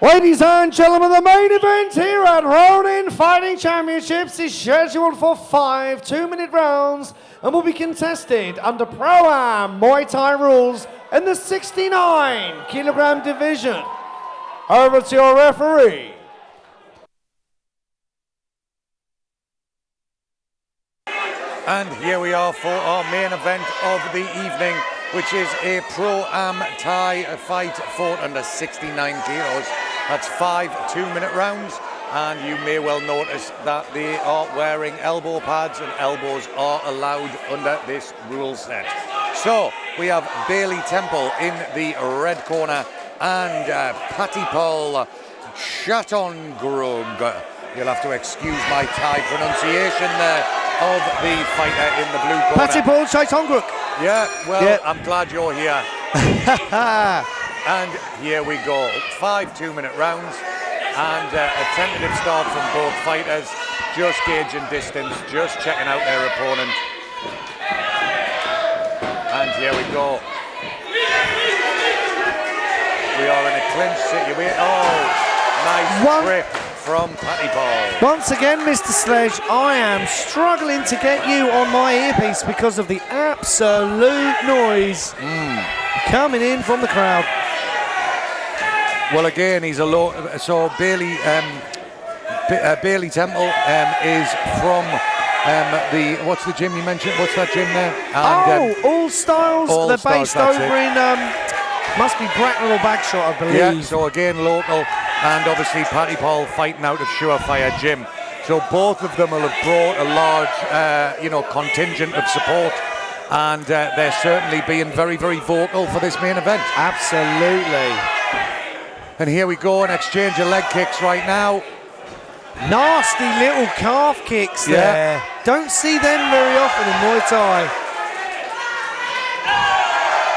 Ladies and gentlemen, the main event here at Ronin Fighting Championships is scheduled for 5 2-minute rounds and will be contested under Pro-Am Muay Thai rules in the 69-kilogram division. Over to your referee. And here we are for our main event of the evening, which is a Pro-Am Thai fight fought under 69 kilos. That's 5 2-minute rounds, and you may well notice that they are wearing elbow pads, and elbows are allowed under this rule set. So we have Bailey Temple in the red corner and Patipol Chatongruk. You'll have to excuse my Thai pronunciation there of the fighter in the blue corner. Patipol Chatongruk. Yeah, well, I'm glad you're here. And here we go. 5 2-minute rounds and a tentative start from both fighters. Just gauging distance, just checking out their opponent. And here we go. We are in a clinch situation. Oh, nice grip from Patipol. Once again, Mr. Sledge, I am struggling to get you on my earpiece because of the absolute noise coming in from the crowd. Well, again, he's a low. So Bailey Temple is from the. What's the gym you mentioned? What's that gym there? And, All Styles. They're based over in must be Bracknell or Bagshot, I believe. Yeah. So again, local, and obviously Patipol fighting out of Surefire Gym. So both of them will have brought a large, contingent of support. And they're certainly being very, very vocal for this main event. Absolutely. And here we go, an exchange of leg kicks right now. Nasty little calf kicks there. Don't see them very often in Muay Thai.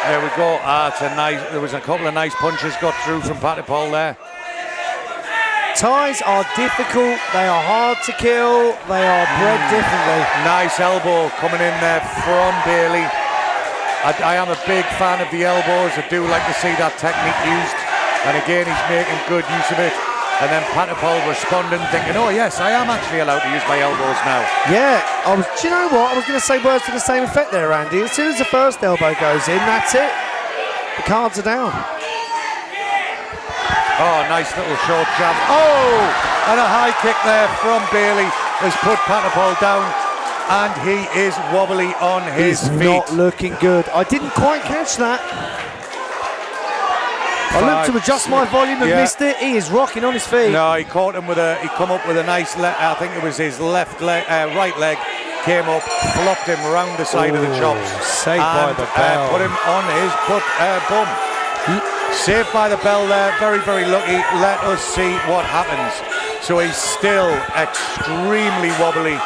There we go. It's a nice. There was a couple of nice punches got through from Patipol there. Thais are difficult. They are hard to kill. They are bred differently. Nice elbow coming in there from Bailey. I am a big fan of the elbows. I do like to see that technique used. And again, he's making good use of it. And then Patipol responding, thinking, oh yes, I am actually allowed to use my elbows now. Yeah, do you know what? I was going to say words to the same effect there, Andy. As soon as the first elbow goes in, that's it. The cards are down. Oh, nice little short jab. Oh, and a high kick there from Bailey has put Patipol down. And he is wobbly on his feet. He's not looking good. I didn't quite catch that. I looked to adjust my volume and missed it. He is rocking on his feet. No, he caught him with he come up with a nice, I think it was his left leg, right leg, came up, flopped him around the side of the chops. Saved by the bell. Put him on his bum. Saved by the bell there, very, very lucky. Let us see what happens. So he's still extremely wobbly.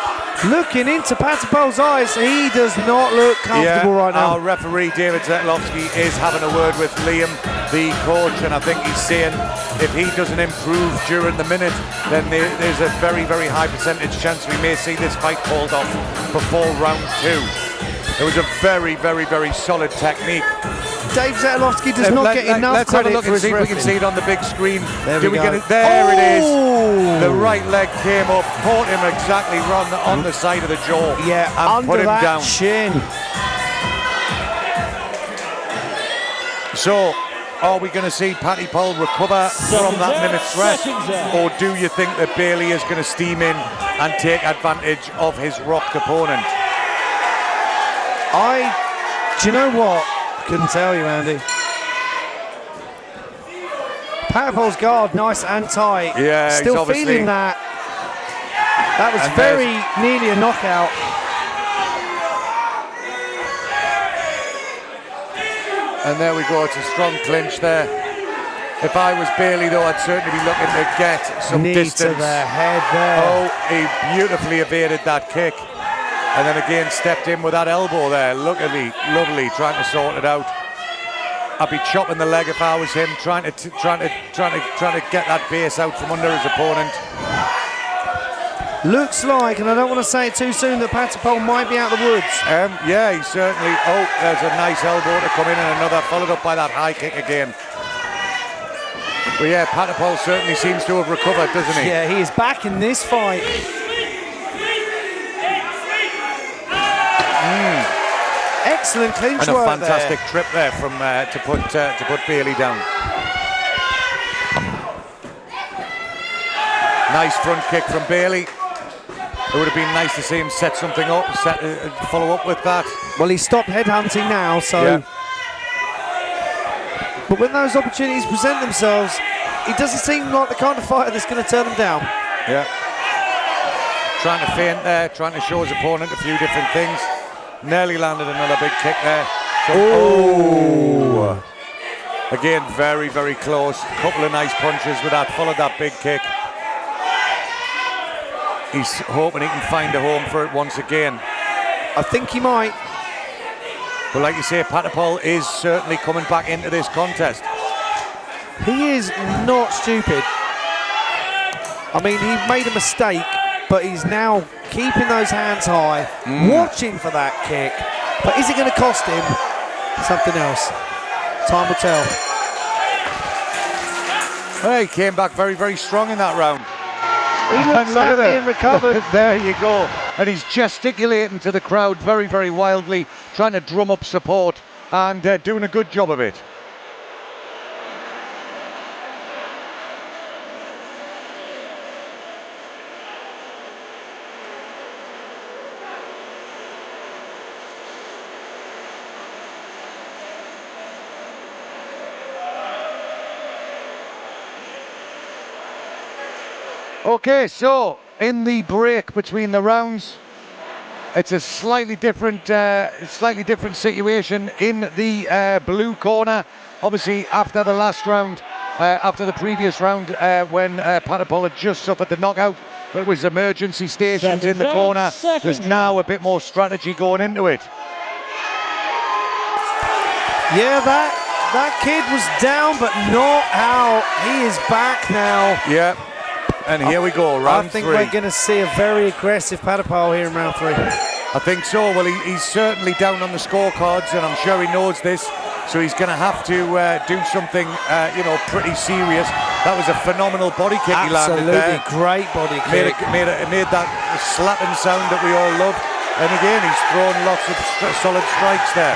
Looking into Patipol's eyes, he does not look comfortable right now. Our referee, David Zetlovsky, is having a word with Liam, the coach, and I think he's saying if he doesn't improve during the minute, then there's a very, very high percentage chance we may see this fight called off before round 2. It was a very, very, very solid technique. Dave Zetlovsky does not get enough credit. Let's have a look and see if we can see it on the big screen. There we go. There it is. The right leg came up, caught him exactly on the side of the jaw, and put him down. Chin. So, are we going to see Patipol recover from that minute's rest, or do you think that Bailey is going to steam in and take advantage of his rocked opponent? Do you know what? Couldn't tell you, Andy. Patipol's guard, nice and tight. Yeah, still feeling that. That was very nearly a knockout. And there we go, it's a strong clinch there. If I was Bailey, though, I'd certainly be looking to get some distance. To the head there. Oh, he beautifully evaded that kick. And then again stepped in with that elbow there. Lovely, trying to sort it out. I'd be chopping the leg if I was him, trying to get that base out from under his opponent. Looks like, and I don't want to say it too soon, that Patipol might be out of the woods. Yeah, he certainly. Oh, there's a nice elbow to come in, and another followed up by that high kick again. Well, yeah, Patipol certainly seems to have recovered, doesn't he? Yeah, he is back in this fight. Excellent clinch And a work fantastic trip there from to put Bailey down. Nice front kick from Bailey. It would have been nice to see him set something up, follow up with that. Well, he stopped headhunting now, so. Yeah. But when those opportunities present themselves, he doesn't seem like the kind of fighter that's going to turn them down. Yeah. Trying to feint there, trying to show his opponent a few different things. Nearly landed another big kick there. Oh! Again, very, very close. Couple of nice punches with that, followed that big kick. He's hoping he can find a home for it once again. I think he might. But like you say, Patipol is certainly coming back into this contest. He is not stupid. I mean, he made a mistake, but he's now keeping those hands high, watching for that kick. But is it going to cost him something else? Time will tell. Well, he came back very, very strong in that round. And look at it. Recovered. There you go. And he's gesticulating to the crowd very, very wildly, trying to drum up support and doing a good job of it. Okay, so in the break between the rounds, it's a slightly different situation in the blue corner. Obviously, after the last round, after the previous round, when Patipol had just suffered the knockout, there was emergency stations in the corner. There's now a bit more strategy going into it. Yeah, that kid was down, but not out. He is back now. Yeah. And here we go, round 3. I think we're going to see a very aggressive Patipol here in round 3. I think so. Well, he's certainly down on the scorecards, and I'm sure he knows this. So he's going to have to do something, pretty serious. That was a phenomenal body kick he landed there. Absolutely great body kick. Made that slapping sound that we all love. And again, he's thrown lots of solid strikes there.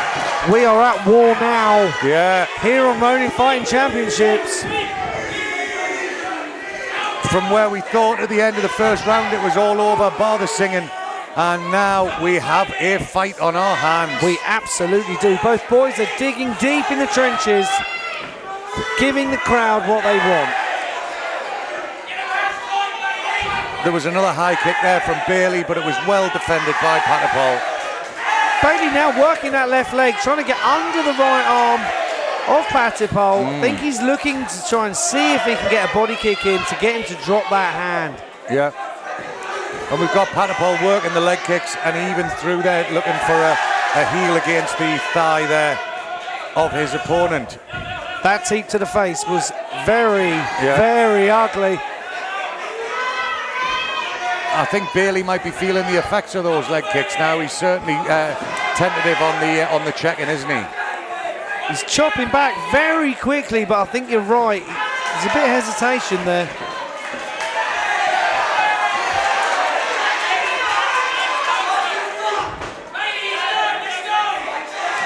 We are at war now. Yeah. Here on Ronin Fighting Championships. From where we thought at the end of the first round it was all over, bar the singing, and now we have a fight on our hands. We absolutely do. Both boys are digging deep in the trenches, giving the crowd what they want. There was another high kick there from Bailey, but it was well defended by Patipol. Bailey now working that left leg, trying to get under the right arm of Patipol. I think he's looking to try and see if he can get a body kick in to get him to drop that hand. Yeah. And we've got Patipol working the leg kicks, and even through there looking for a heel against the thigh there of his opponent. That teep to the face was very, very ugly. I think Bailey might be feeling the effects of those leg kicks now. He's certainly tentative on the check-in, isn't he? He's chopping back very quickly, but I think you're right. There's a bit of hesitation there.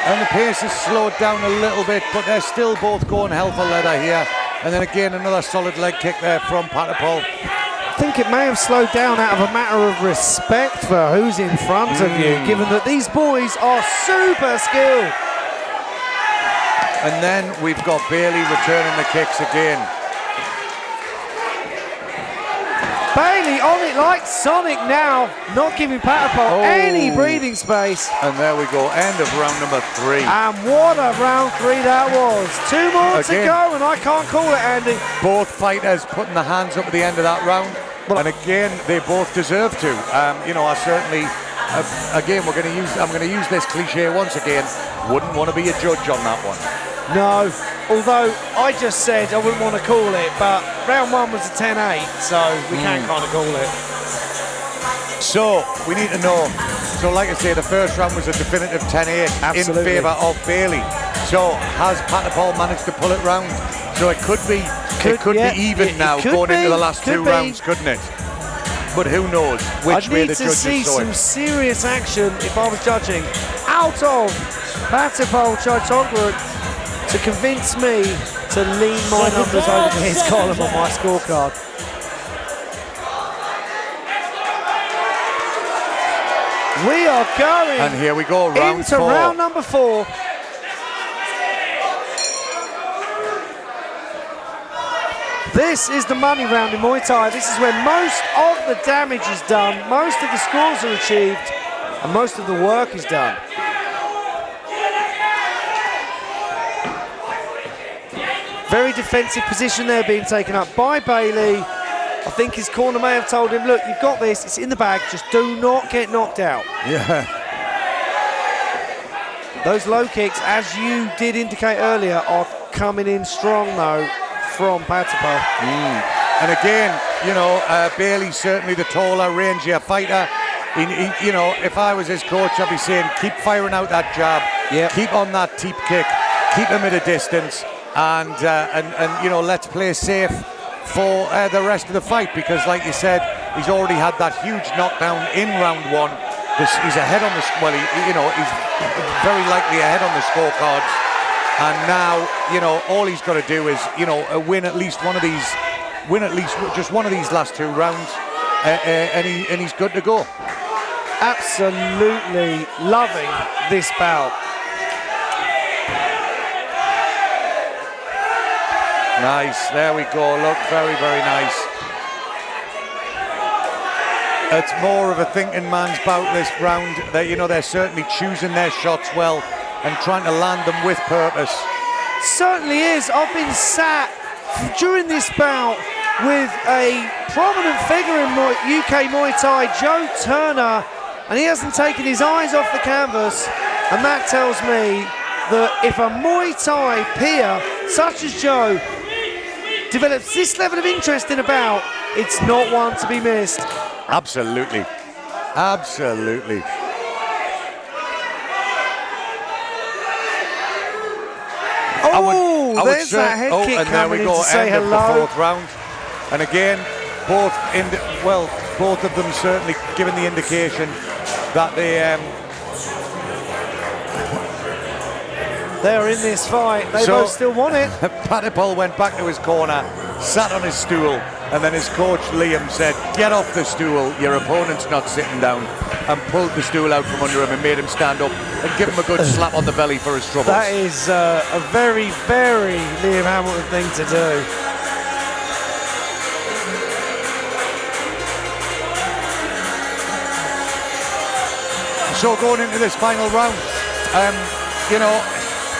And the pace has slowed down a little bit, but they're still both going hell for leather here. And then again, another solid leg kick there from Patipol. I think it may have slowed down out of a matter of respect for who's in front of you, given that these boys are super skilled. And then we've got Bailey returning the kicks again. Bailey on it like Sonic now, not giving Patipol any breathing space. And there we go, end of round number 3. And what a round 3 that was. 2 more to go, and I can't call it, Andy. Both fighters putting the hands up at the end of that round. And again, they both deserve to. I certainly, again, I'm going to use this cliche once again. Wouldn't want to be a judge on that one. No, although I just said I wouldn't want to call it, but round 1 was a 10-8, so we can kind of call it. So, we need to know. So, like I say, the first round was a definitive 10-8 in favour of Bailey. So, has Patipol managed to pull it round? So, it could be It could be even now going into the last 2 rounds, couldn't it? But who knows which way the judges saw it. I'd need to see some serious action if I was judging out of Patipol Chatongruk to convince me to lean my numbers over to his column on my scorecard. We are going and here we go, round into 4. round number 4. This is the money round in Muay Thai. This is where most of the damage is done, most of the scores are achieved, and most of the work is done. Very defensive position there being taken up by Bailey. I think his corner may have told him, look, you've got this, it's in the bag, just do not get knocked out. Yeah. Those low kicks, as you did indicate earlier, are coming in strong though from Patipol. And again, you know, Bailey's certainly the taller, rangier fighter. You know, if I was his coach, I'd be saying, keep firing out that jab, keep on that teep kick, keep him at a distance, and you know, let's play safe for the rest of the fight, because like you said, he's already had that huge knockdown in round 1. He's ahead on the, well, you know, he's very likely ahead on the scorecards, and now, you know, all he's got to do is, you know, win at least just one of these last 2 rounds, and he's good to go. Absolutely loving this bout. Nice, there we go, look, very, very nice. It's more of a thinking man's bout this round. You know, they're certainly choosing their shots well and trying to land them with purpose. Certainly is. I've been sat during this bout with a prominent figure in UK Muay Thai, Joe Turner, and he hasn't taken his eyes off the canvas, and that tells me that if a Muay Thai peer such as Joe develops this level of interest in a bout, it's not one to be missed. Absolutely. Absolutely. Oh, there's that head kick and there we coming in go, to say end of hello. the 4th round. And again, both of them certainly giving the indication that they're in this fight. They both still want it. Patipol went back to his corner, sat on his stool, and then his coach Liam said, get off the stool, your opponent's not sitting down, and pulled the stool out from under him and made him stand up and give him a good slap on the belly for his troubles. That is a very, very Liam Hamilton thing to do. So going into this final round, you know,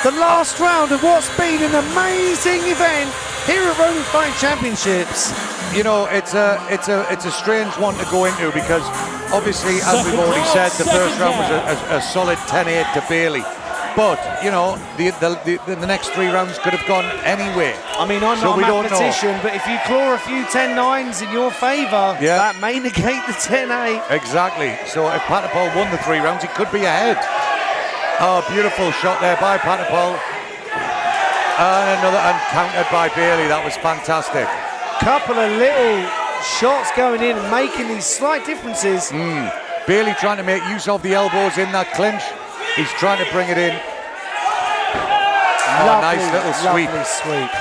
the last round of what's been an amazing event here at Ronin Fighting Championships. You know, it's a strange one to go into, because obviously, as we've already said, the first round was a solid 10-8 to Bailey. But, you know, the next 3 rounds could have gone anyway. I mean, I'm not a mathematician, but if you claw a few 10-9s in your favour, that may negate the 10-8. Exactly. So if Patipol won the 3 rounds, he could be ahead. Oh, beautiful shot there by Patipol. And countered by Bailey. That was fantastic. Couple of little shots going in and making these slight differences. Bailey trying to make use of the elbows in that clinch. He's trying to bring it in. Oh, nice little sweep. Lovely sweep.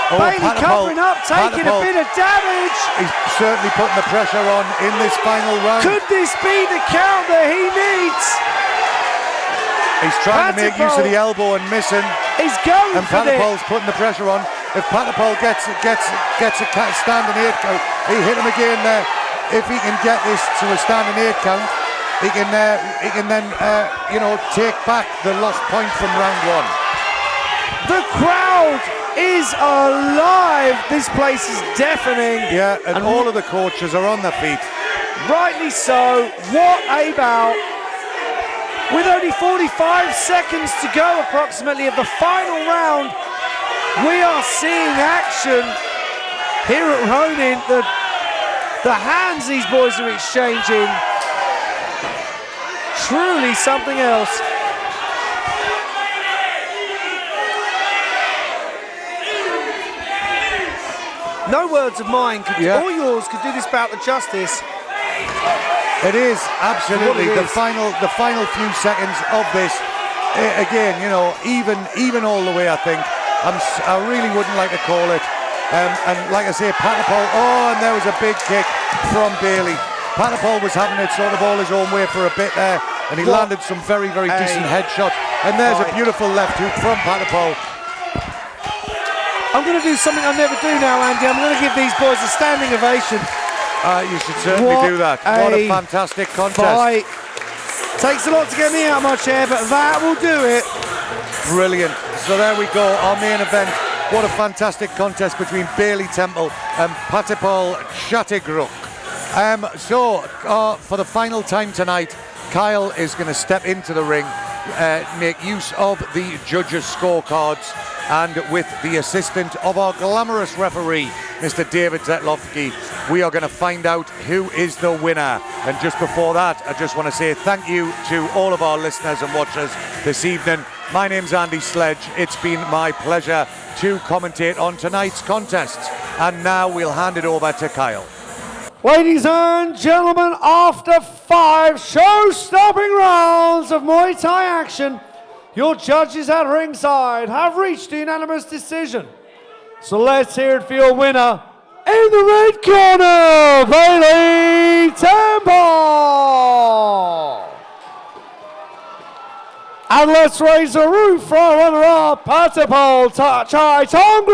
Bailey covering up, taking a bit of damage. He's certainly putting the pressure on in this final round. Could this be the count that he needs? He's trying to make use of the elbow and missing. He's going and for it. Patipol's putting the pressure on. If Patipol gets a standing 8 count, he hit him again there. If he can get this to a standing 8 count, he can then you know, take back the lost point from round 1. The crowd is alive. This place is deafening. Yeah, and all of the coaches are on their feet. Rightly so. What a bout. With only 45 seconds to go approximately of the final round, we are seeing action here at Ronin. The hands these boys are exchanging, truly something else. No words of mine, or yours, could do this bout the justice. It is absolutely the final few seconds of this. Again, you know, even all the way. I think I really wouldn't like to call it. And like I say, Patipol. Oh, and there was a big kick from Bailey. Patipol was having it sort of all his own way for a bit there, and he landed some very decent headshots. And there's a beautiful left hook from Patipol. I'm going to do something I never do now, Andy. I'm going to give these boys a standing ovation. You should certainly do that. What a fantastic contest. Fight. Takes a lot to get me out of my chair, but that will do it. Brilliant. So there we go, our main event. What a fantastic contest between Bailey Temple and Patipol Chatongruk. So for the final time tonight, Kyle is going to step into the ring, make use of the judges' scorecards, and with the assistance of our glamorous referee, Mr. David Zetlowski, we are going to find out who is the winner. And just before that, I just want to say thank you to all of our listeners and watchers this evening. My name's Andy Sledge. It's been my pleasure to commentate on tonight's contest. And now we'll hand it over to Kyle. Ladies and gentlemen, after 5 show-stopping rounds of Muay Thai action, your judges at ringside have reached a unanimous decision. So let's hear it for your winner. In the red corner, Bailey Temple. And let's raise the roof for our runner-up, Patipol Chatongruk.